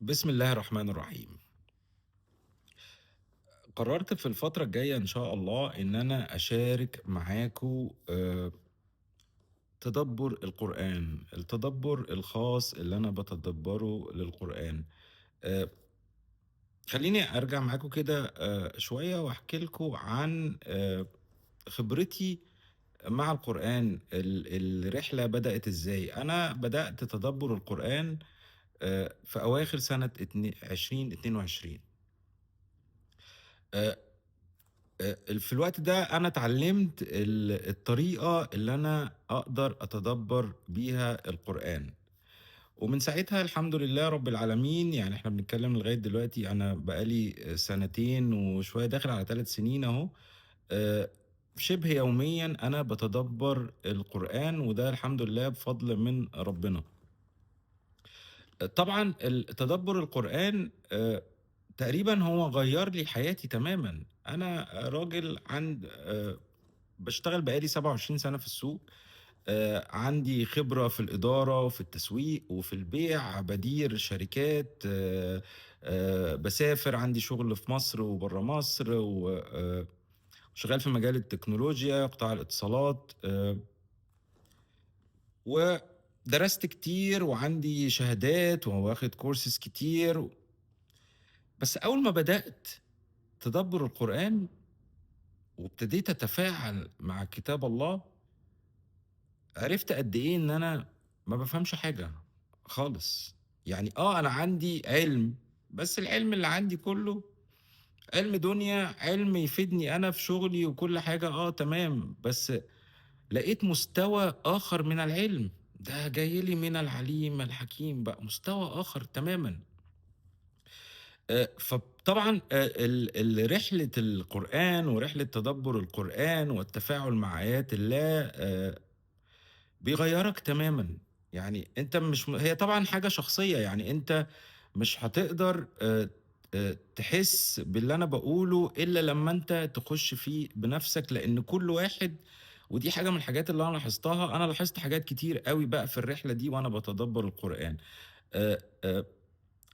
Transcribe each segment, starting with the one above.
بسم الله الرحمن الرحيم. قررت في الفترة الجاية إن شاء الله إن أنا أشارك معاكم تدبُّر القرآن، التدبُّر الخاص اللي أنا باتدبّره للقرآن. آآ خلّيني أرجع معاكم كده شوية وأحكي لكم عن خبرتي مع القرآن، الرحلة بدأت إزاي. أنا بدأت تدبُّر القرآن في أواخر سنة 2022. آآ في الوقت ده أنا اتعلّمت الطريقة اللي أنا أقدر أتدبّر بيها القرآن، ومن ساعتها الحمد لله رب العالمين، يعني إحنا بنتكلّم لغاية دلوقتي أنا بقى لي سنتين وشوية داخل على 3 سنين أهو. آآ شِبه يوميًا أنا باتدبّر القرآن، وده الحمد لله بفضل من ربنا. طبعًا تدبُّر القرآن تقريبًا هو غيّر لي حياتي تمامًا. أنا راجل باشتغل بقى لي 27 سَنة في السوق. عندي خبرة في الإدارة وفي التسويق وفي البيع، بادير شركات، باسافر، عندي شغل في مصر وبرّه مصر، شغال في مجال التكنولوجيا، قطاع الاتصالات. ودرست كتير وعندي شهادات وواخد courses كتير. بس أول ما بدأت تدبُّر القرآن وابتديت أتفاعل مع كتاب الله، عرفت قد إيه إن أنا ما بافهمش حاجة خالص. يعني أنا عندي علم، بس العلم اللي عندي كُلّه علم دنيا، علم يفيدني أنا في شغلي وكل حاجة، تمام، بس لقيت مستوى آخر من العلم، ده جاي لي من العليم الحكيم بقى، مستوى آخر تمامًا. فطبعًا رحلة القرآن ورحلة تدبُّر القرآن والتفاعل مع آيات الله بيغيّرك تمامًا. يعني أنت مش هي طبعًا حاجة شخصية، يعني أنت مش هتقدر تحس باللي أنا باقوله إلا لمّا أنت تخُش فيه بنَفْسك، لإن كل واحد، ودي حاجة من الحاجات اللي أنا لاحظتها. أنا لاحظت حاجات كتير أوي بقى في الرحلة دي وأنا باتدبّر القرآن. آآ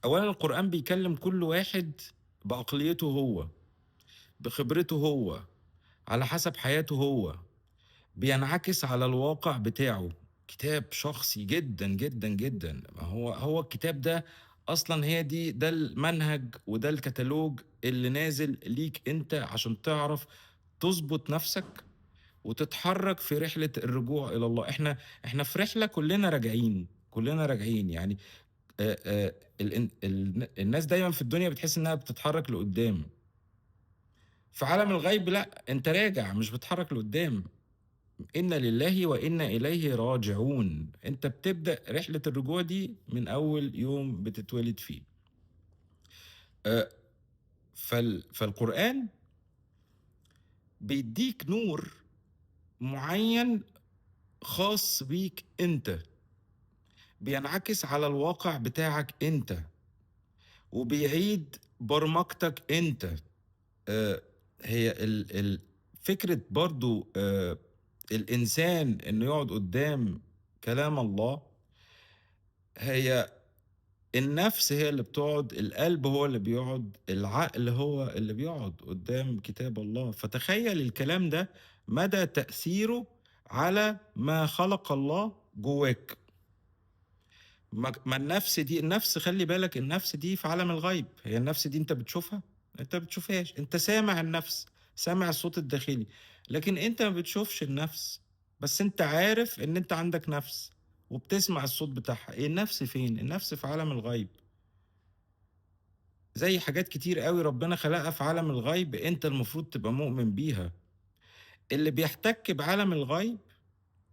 أولًا القرآن بيكلّم كل واحد بعقليته هو، بخبرته هو، على حسب حياته هو، بينعكس على الواقع بتاعه. كتاب شخصي جدًا، جدًا، جدًا. ما هو الكتاب ده أصلًا ده المنهج وده الكتالوج اللي نازل ليك أنت عشان تعرف تضبط نَفْسك وتتحرّك في رحلة الرجوع إلى الله. إحنا في رحلة كُلّنا راجعين، كُلّنا راجعين. يعني الناس دايمًا في الدنيا بتحس إنها بتتحرك لقدّام. في عالم الغيب لأ، أنت راجع مش بتتحرك لقدّام. إنا لله وإنا إليه راجعون. أنت بتبدأ رحلة الرجوع دي من أول يوم بتتولد فيه. آآ فالقرآن بيدّيك نور معيّن خاص بيك أنت، بينعكس على الواقع بتاعك أنت، وبيعيد برمجتك أنت. آآ هي فكرة برضه الإنسان إنه يقعد قدّام كلام الله، هي النَفْس هي اللي بتقعد، القلب هو اللي بيقعد، العقل هو اللي بيقعد قدّام كتاب الله. فتخيّل الكلام ده مدى تأثيره على ما خلق الله جواك. ما النَفْس خلّي بالك، النَفْس دي في عالم الغيب. هي النَفْس دي أنت بتشوفها؟ أنت ما بتشوفهاش، أنت سامع النَفْس، سامع الصوت الداخلي، لكن أنت ما بتشوفش النَفْس، بس أنت عارف إن أنت عندك نَفْس وبتسمع الصوت بتاعها. النَفْس فين؟ النَفْس في عالم الغيب. زي حاجات كتير أوي ربنا خلقها في عالم الغيب أنت المفروض تبقى مؤمن بيها. اللي بيحتك بعالم الغيب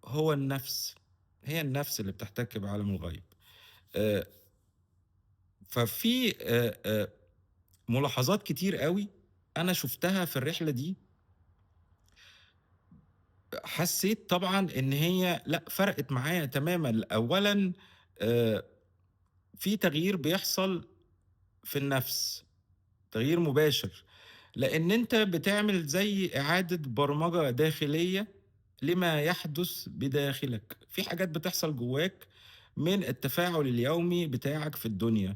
هو النَفْس، هي النَفْس اللي بتحتك بعالم الغيب. آآ ففي ملاحظات كتير أوي أنا شُفتها في الرحلة دي، حسّيت طبعًا إن هي لأ، فرقت معايا تمامًا. أولًا آآ في تغيير بيحصل في النَفْس، تغيير مباشر، لإن أنت بتعمل زي إعادة برمجة داخلية لما يحدث بداخلك. في حاجات بتحصل جواك من التفاعل اليومي بتاعك في الدنيا،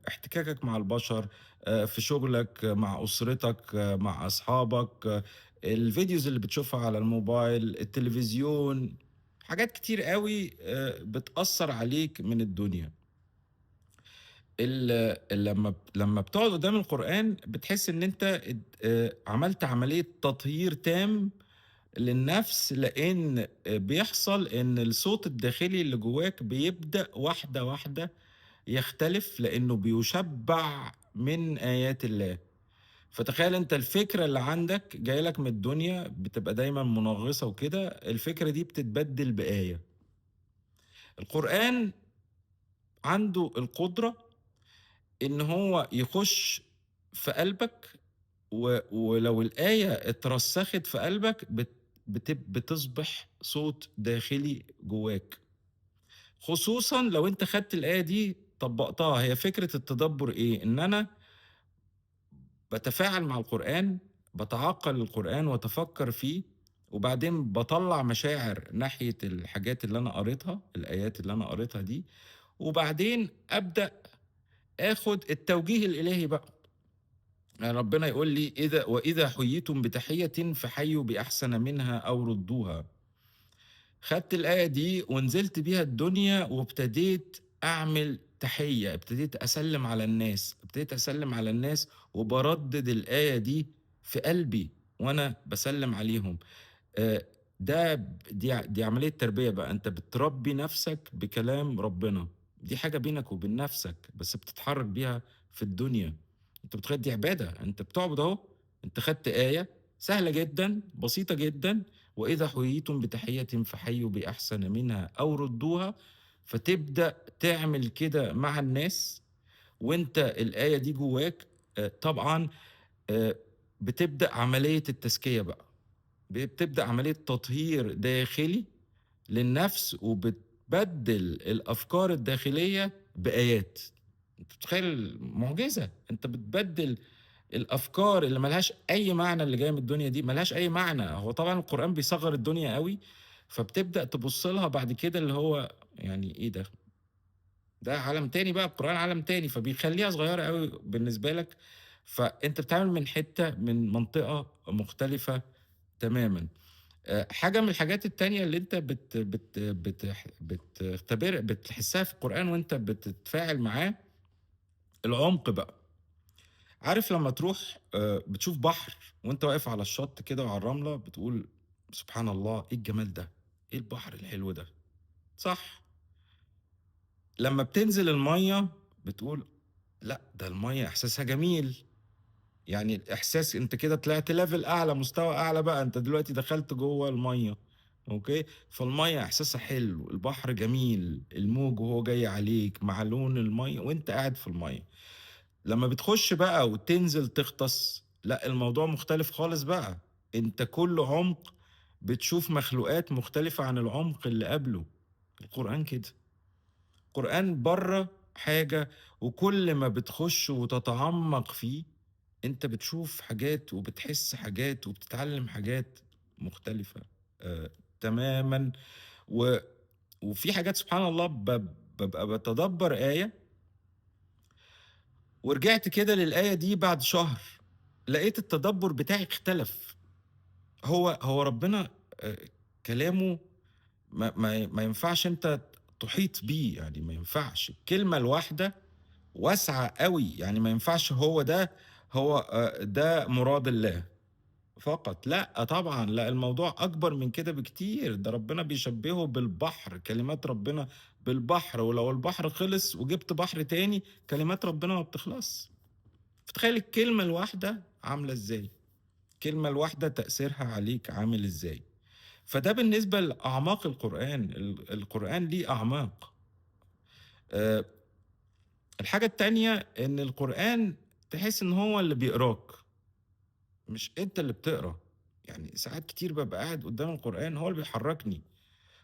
احتكاكك مع البشر، في شغلك، مع أسرتك، مع أصحابك، الفيديوز اللي بتشوفها على الموبايل، التلفزيون، حاجات كتير أوي بتأثّر عليك من الدنيا. لمّا بتقعد قدّام القرآن بتحس إن أنت عملت عملية تطهير تام للنفس، لإن بيحصل إن الصوت الداخلي اللي جواك بيبدأ واحدة، واحدة يختلف، لإنه بيُشبّع من آيات الله. فتخيل أنت الفكرة اللي عندك جاية لك من الدنيا بتبقى دايمًا منغّصة وكده، الفكرة دي بتتبدل بآية. القرآن عنده القدرة إن هو يخُش في قلبك، ولو الآية اترسّخت في قلبك بتصبح صوت داخلي جواك، خصوصًا لو أنت خدت الآية دي طبّقتها. هي فكرة التدبُّر إيه؟ إن أنا باتفاعل مع القرآن، باتعقّل القرآن وأتفكّر فيه، وبعدين باطلّع مشاعر ناحية الحاجات اللي أنا قريتها، الآيات اللي أنا قريتها دي، وبعدين أبدأ آخُد التوجيه الإلهي بقى. يعني ربنا يقول لي: وإذا حُييتم بتحيةٍ فحيوا بأحسن منها أو ردوها. خدت الآية دي ونزلت بيها الدنيا وابتديت أعمل تحية، ابتديت أسلِّم على الناس، ابتديت أسلِّم على الناس وباردِّد الآية دي في قلبي وأنا باسلِّم عليهم. آآ ده دي عملية تربية بقى، أنت بتربّي نَفْسك بكلام ربنا، دي حاجة بينك وبين نَفْسك، بس بتتحرّك بيها في الدنيا. أنت متخيل دي عبادة، أنت بتعبد أهو، أنت خدت آية سهلة جدًا، بسيطة جدًا، وإذا حُييتم بتحيةٍ فحيوا بأحسن منها أو ردوها، فتبدأ تعمل كده مع الناس وأنت الآية دي جواك. طبعًا آآ بتبدأ عملية التزكية بقى. بتبدأ عملية تطهير داخلي للنفس، وبتبدِّل الأفكار الداخلية بآيات. أنت متخيّل معجزة، أنت بتبدِّل الأفكار اللي ما لهاش أي معنى اللي جاية من الدنيا دي، ما لهاش أي معنى. هو طبعًا القرآن بيصغّر الدنيا أوي، فبتبدأ تبُص لها بعد كده اللي هو يعني إيه ده؟ ده عالم تاني بقى، القرآن عالم تاني، فبيخلّيها صغيّرة أوي بالنسبة لك، فأنت بتتعامل من منطقة مختلفة تمامًا. حاجة من الحاجات التانية اللي أنت بت بت بتح بتحسّها في القرآن وأنت بتتفاعل معاه، العُمق بقى. عارف لمّا تروح بتشوف بحر وأنت واقف على الشط كده وعلى الرملة بتقول سبحان الله إيه الجمال ده، إيه البحر الحلو ده، صح؟ لمّا بتنزل المَيّة بتقول لأ، ده المَيّة إحساسها جميل. يعني الإحساس أنت كده طلعت level أعلى، مستوى أعلى بقى، أنت دلوقتي دخلت جوّه المَيّة، أوكي، فالمَيّة إحساسها حلو، البحر جميل، الموج وهو جاي عليك مع لون المَيّة وأنت قاعد في المَيّة. لمّا بتخش بقى وتنزل تغطس، لأ الموضوع مختلف خالص بقى، أنت كل عُمق بتشوف مخلوقات مختلفة عن العُمق اللي قبله. القرآن كده. القرآن برّه حاجة، وكل ما بتخش وتتعمق فيه، أنت بتشوف حاجات وبتحس حاجات وبتتعلم حاجات مختلفة آآ تمامًا. و وفي حاجات سبحان الله بابقى باتدبّر آية، ورجعت كده للآية دي بعد شهر، لقيت التدبُّر بتاعي اختلف. هو ربنا آآ كلامه ما ينفعش أنت تحيط بيه، يعني ما ينفعش. الكلمة الواحدة واسعة أوي، يعني ما ينفعش هو ده مراد الله فقط، لأ طبعًا، لأ الموضوع أكبر من كده بكتير، ده ربنا بيشبّهه بالبحر، كلمات ربنا بالبحر، ولو البحر خلص وجِبت بحر تاني، كلمات ربنا ما بتخلصش. فتخيل الكلمة الواحدة عاملة إزاي، الكلمة الواحدة تأثيرها عليك عامل إزاي. فده بالنسبة لأعماق القرآن، القرآن ليه أعماق. آآ الحاجة التانية إن القرآن تحس إن هو اللي بيقراك، مش أنت اللي بتقرا. يعني ساعات كتير بابقى قاعد قدّام القرآن هو اللي بيحرّكني،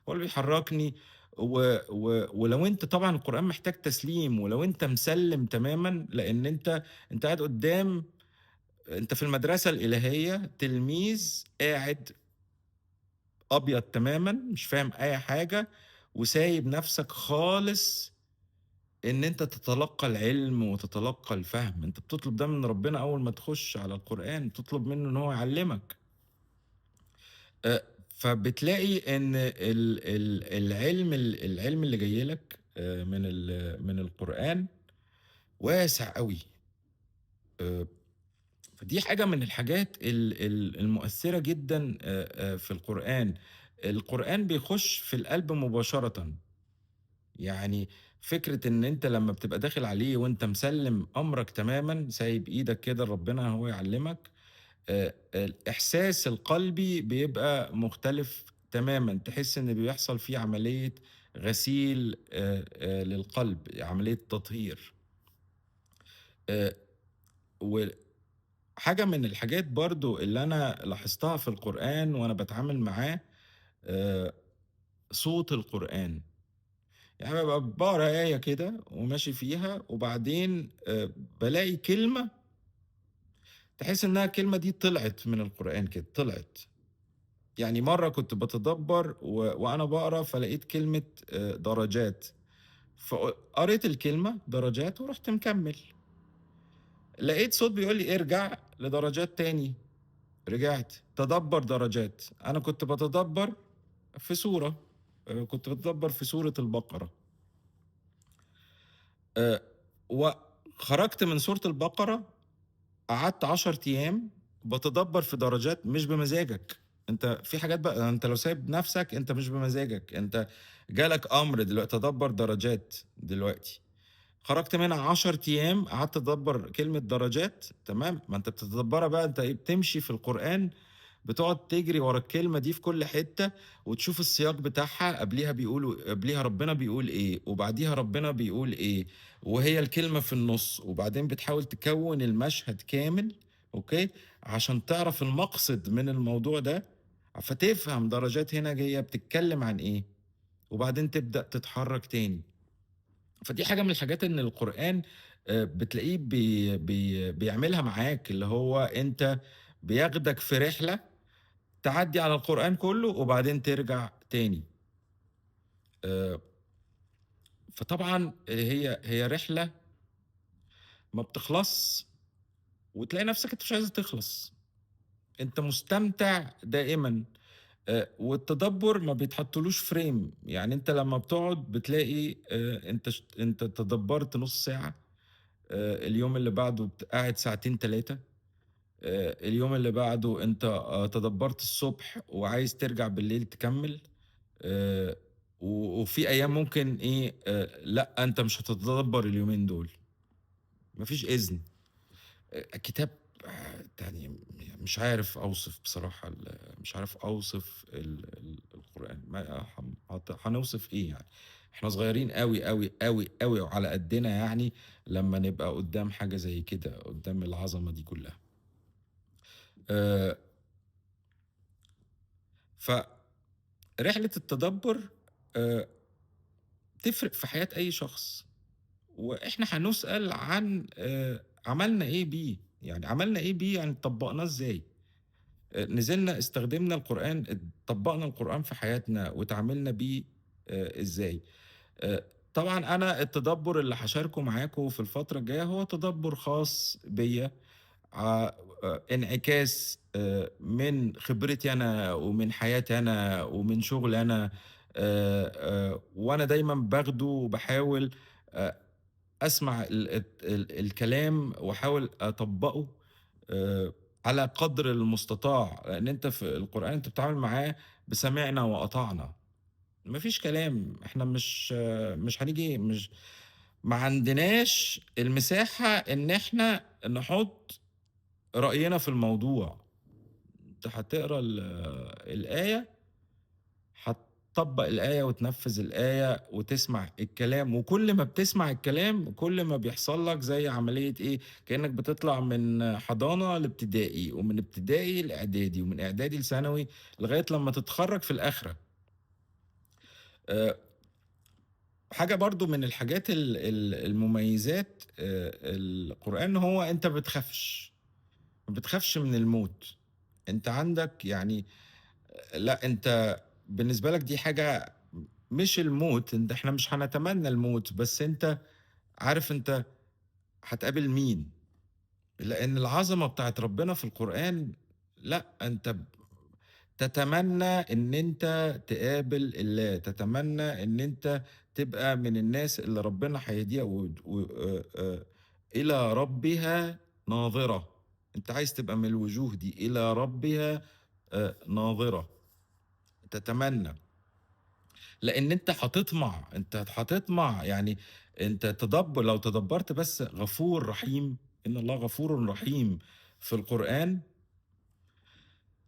هو اللي بيحرّكني. ولو أنت طبعًا القرآن محتاج تسليم، ولو أنت مسلِّم تمامًا لإن أنت قاعد قدّام، أنت في المدرسة الإلهية تلميذ قاعد أبيض تمامًا، مش فاهم أي حاجة، وسايب نَفْسك خالص إن أنت تتلقّى العلم وتتلقّى الفهم، أنت بتطلب ده من ربنا أول ما تخُش على القرآن، بتطلب منّه إن هو يعلّمك. فبتلاقي إن العلم اللي جاي لك من القرآن واسع أوي. آآ فدي حاجة من الحاجات المؤثّرة جدًا في القرآن. القرآن بيخُش في القلب مباشرةً. يعني فكرة إن أنت لمّا بتبقى داخل عليه وأنت مسلِّم أمرك تمامًا، سايب إيدك كده لربنا هو يعلّمك، الإحساس القلبي بيبقى مختلف تمامًا، تحس إن بيحصل فيه عملية غسيل للقلب، عملية تطهير. آآ وحاجة من الحاجات برضه اللي أنا لاحظتها في القرآن وأنا باتعامل معاه، آآ صوت القرآن. يعني بابقى باقرا آية كده وماشي فيها وبعدين بالاقي كلمة تحس إنها الكلمة دي طلعت من القرآن كده، طلعت. يعني مرّة كنت باتدبّر وأنا باقرا فلقيت كلمة درجات، قريت الكلمة درجات ورُحت مكمّل، لقيت صوت بيقول لي ارجع لدرجات تاني، رجعت، تدبّر درجات، أنا كنت باتدبّر في سورة، كنت باتدبّر في سورة البقرة. آآ وخرجت من سورة البقرة، قعدت 10 أيام باتدبّر في درجات مش بمزاجك. أنت في حاجات بقى أنت لو سايب نَفْسك أنت مش بمزاجك، أنت جالك أمر تدبّر درجات دلوقتي. خرجت منها 10 أيام قعدت أدبّر كلمة درجات تمام، ما أنت بتتدبّرها بقى أنت إيه، بتمشي في القرآن بتقعد تجري ورا الكلمة دي في كل حتّة، وتشوف السياق بتاعها قبليها ربنا بيقول إيه، وبعديها ربنا بيقول إيه، وهي الكلمة في النُص، وبعدين بتحاول تكوّن المشهد كامل، أوكي، عشان تعرف المقصد من الموضوع ده، فتفهم درجات هنا جاية بتتكلم عن إيه، وبعدين تبدأ تتحرّك تاني. فدي حاجة من الحاجات إن القرآن بتلاقيه بيعملها معاك، اللي هو أنت بياخدك في رحلة تعدّي على القرآن كلّه وبعدين ترجع تاني. آآ فطبعًا هي رحلة ما بتخلصش وتلاقي نَفْسك أنت مش عايزها تخلص، أنت مستمتع دائمًا. والتدبُّر ما بيتحطّلوش frame، يعني أنت لمّا بتقعد بتلاقي أنت تدبّرت نُص ساعة، اليوم اللي بعده قاعد ساعتين 3، اليوم اللي بعده أنت تدبّرت الصبح وعايز ترجع بالليل تكمّل. آآ وفي أيام ممكن إيه، لأ، أنت مش هتتدبّر اليومين دول، ما فيش إذن. كتاب يعني مش عارف أوصف بصراحة مش عارف أوصف القرآن، ما هنوصف إيه يعني؟ إحنا صغيرين أوي، أوي، أوي، أوي وعلى قدّنا يعني لمّا نبقى قدّام حاجة زي كده، قدّام العظمة دي كلّها. آآ فرحلة التدبُّر آآ تفرق في حياة أي شخص. وإحنا هنُسأل عن عملنا إيه بيه، يعني عملنا إيه بيه يعني طبّقناه إزاي؟ نزلنا استخدمنا القرآن طبّقنا القرآن في حياتنا واتعاملنا بيه إزاي؟ طبعًا أنا التدبُّر اللي هاشاركه معاكم في الفترة الجاية هو تدبُّر خاص بيّا، ع انعكاس من خبرتي أنا ومن حياتي أنا ومن شغلي أنا، وأنا دايمًا باخده وباحاول آآ أسمع الكلام وأحاول أطبّقه آآ على قدر المستطاع، لإن أنت في القرآن أنت بتتعامل معاه بسمعنا وأطعنا، ما فيش كلام، إحنا مش هنيجي ما عندناش المساحة إن إحنا نحُط رأينا في الموضوع. أنت هتقرا الآية هتطبّق الآية وتنفّذ الآية وتسمع الكلام، وكل ما بتسمع الكلام كل ما بيحصل لك زي عملية إيه، كإنّك بتطلع من حضانة لابتدائي، ومن ابتدائي لإعدادي، ومن إعدادي لثانوي، لغاية لمّا تتخرّج في الآخرة. آآ حاجة برضه من الحاجات المميزات القرآن هو أنت ما بتخافش، ما بتخافش من الموت. أنت عندك يعني لأ، أنت بالنسبة لك دي حاجة مش الموت، إحنا مش هنتمنى الموت، بس أنت عارف أنت هتقابل مين، لإن العظمة بتاعة ربنا في القرآن لأ، أنت تتمنى إن أنت تقابل الله، تتمنى إن أنت تبقى من الناس اللي ربنا هيهديها ود و إلى ربها ناظرة، أنت عايز تبقى من الوجوه دي، إلى ربها ناظرة، تتمنى، لإن أنت هتطمع، أنت هتطمع يعني أنت لو تدبّرت بس غفور رحيم، إن الله غفورٌ رحيم في القرآن،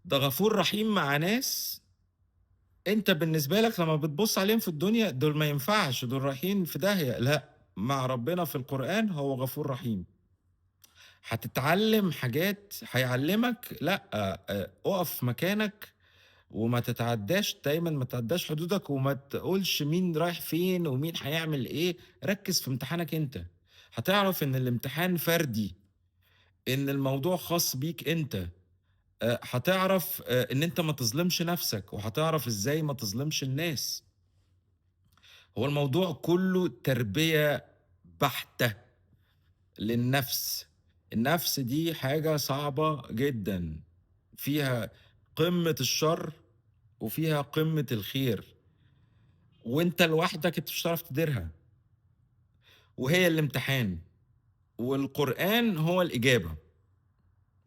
ده غفور رحيم مع ناس أنت بالنسبة لك لمّا بتبُص عليهم في الدنيا دول ما ينفعش، دول رايحين في داهية، لأ، مع ربنا في القرآن هو غفور رحيم. هتتعلّم حاجات هيعلّمك لأ، أُقف مكانك وما تتعدّاش دايمًا ما تتعدّاش حدودك وما تقولش مين رايح فين ومين هيعمل إيه، ركّز في امتحانك أنت. هتعرف إن الامتحان فردي، إن الموضوع خاص بيك أنت. هتعرف إن أنت ما تظلمش نَفْسك وهتعرف إزاي ما تظلمش الناس. هو الموضوع كله تربية بحتة للنفس، النفس دي حاجة صعبة جدًا، فيها قمة الشر وفيها قمة الخير، وأنت لوحدك أنت مش هتعرف تديرها، وهي الامتحان، والقرآن هو الإجابة،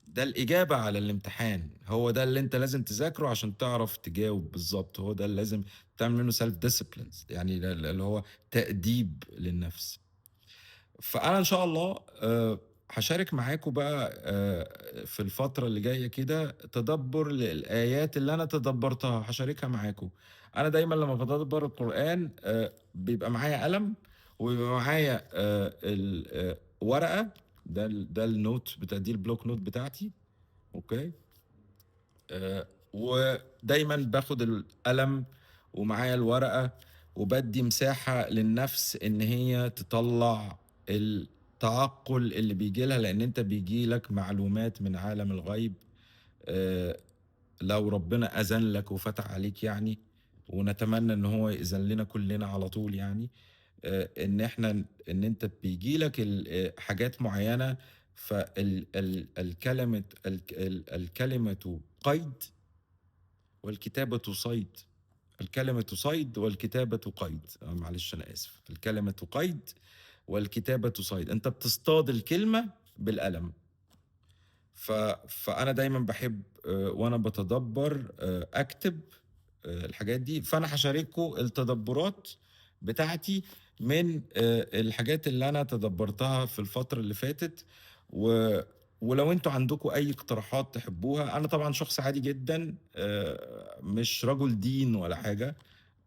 ده الإجابة على الامتحان، هو ده اللي أنت لازم تذاكره عشان تعرف تجاوب بالضبط، هو ده اللي لازم تعمل منه self disciplines يعني اللي هو تأديب للنفس. فأنا إن شاء الله هاشارك معاكم بقى في الفترة اللي جاية كده تدبُّر للآيات اللي أنا تدبّرتها، هاشاركها معاكم. أنا دايمًا لمّا باتدبّر القرآن بيبقى معايا قلم وبيبقى معايا ورقة ده الnote دي الblock note بتاعتي أوكي، ودايمًا باخد القلم ومعايا الورقة، وبادّي مساحة للنفس إن هي تطلّع التعقُّل اللي بييجي لها، لإن أنت بييجي لك معلومات من عالم الغيب آآ لو ربنا أذن لك وفتح عليك يعني، ونتمنى إن هو يأذن لنا كلّنا على طول يعني، إن أنت بييجي لك حاجات معيّنة الكلمة الكلمة قيد والكتابة صيد، الكلمة صيد والكتابة قيد، معلش أنا آسف، الكلمة قيد والكتابة صيد، أنت بتصطاد الكلمة بالقلم. ف فأنا دايمًا باحب وأنا باتدبّر أكتب الحاجات دي، فأنا هاشارككم التدبُّرات بتاعتي من الحاجات اللي أنا تدبّرتها في الفترة اللي فاتت، و ولو أنتم عندكم أي اقتراحات تحبوها، أنا طبعًا شخص عادي جدًا مش رجل دين ولا حاجة،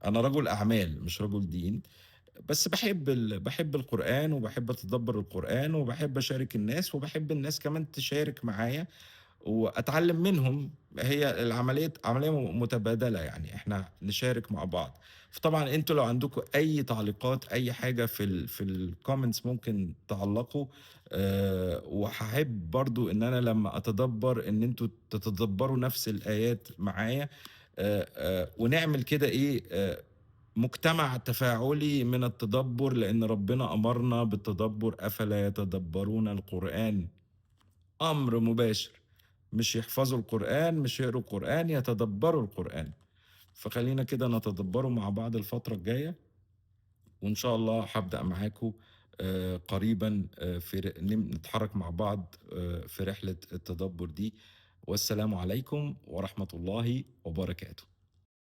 أنا رجل أعمال مش رجل دين. بس باحب القرآن وباحب أتدبّر القرآن وباحب أشارك الناس وباحب الناس كمان تشارك معايا وأتعلّم منهم، هي عملية متبادلة يعني، إحنا نشارك مع بعض. فطبعًا أنتم لو عندكم أي تعليقات، أي حاجة في الcomments ممكن تعلّقوا وهاحب برضه إن أنا لمّا أتدبّر إن أنتم تتدبّروا نفس الآيات معايا ونعمل كده إيه، مجتمع تفاعلي من التدبُّر، لإن ربنا أمرنا بالتدبُّر، أفلا يتدبّرون القرآن؟ أمر مباشر، مش يحفظوا القرآن، مش يقروا القرآن، يتدبّروا القرآن. فخلّينا كده نتدبّره مع بعض الفترة الجاية، وإن شاء الله هابدأ معاكم قريبًا في نتحرّك مع بعض في رحلة التدبُّر دي، والسلام عليكم ورحمة الله وبركاته.